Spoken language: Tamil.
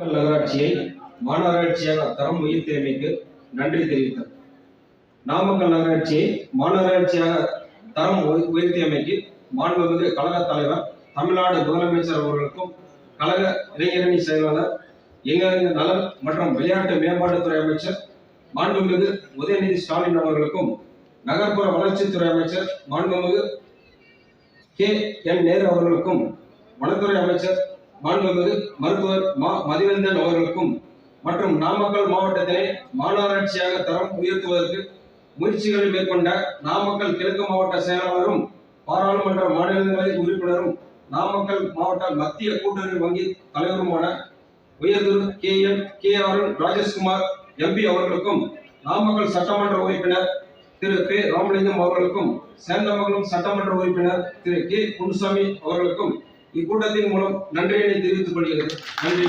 நாமக்கல் நகராட்சியை மாநகராட்சியாக தரம் உயர்த்தியமைக்கு நன்றி தெரிவித்தார். நாமக்கல் நகராட்சியை மாநகராட்சியாக தரம் உயர்த்தியமைக்கு மாண்புமிகு கழக தலைவர் தமிழ்நாடு முதலமைச்சர் அவர்களுக்கும் கழக இளைஞரணி செயலாளர் இளைஞர் நலன் மற்றும் விளையாட்டு மேம்பாட்டுத்துறை அமைச்சர் மாண்புமிகு உதயநிதி ஸ்டாலின் அவர்களுக்கும் நகர்ப்புற வளர்ச்சித்துறை அமைச்சர் மாண்புமிகு கே.என். நேரு அவர்களுக்கும் வனத்துறை அமைச்சர் மாண்புமிகு மருத்துவர் மதிவேந்தன் அவர்களுக்கும் மற்றும் நாமக்கல் மாவட்டத்தினை மாநகராட்சியாக தரம் உயர்த்துவதற்கு முயற்சிகளை மேற்கொண்ட நாமக்கல் கிழக்கு மாவட்ட செயலாளரும் பாராளுமன்ற மாநிலங்களவை உறுப்பினரும் நாமக்கல் மாவட்ட மத்திய கூட்டுறவு வங்கி தலைவருமான உயர்திரு கே.ஆர். ராஜேஷ்குமார் எம்பி அவர்களுக்கும் நாமக்கல் சட்டமன்ற உறுப்பினர் திரு பே. ராமலிங்கம் அவர்களுக்கும் சேந்தமங்கலம் சட்டமன்ற உறுப்பினர் திரு கே. குண்டுசாமி அவர்களுக்கும் இக்கூட்டத்தின் மூலம் நன்றியினை தெரிவித்துக் கொள்கிறது. நன்றி.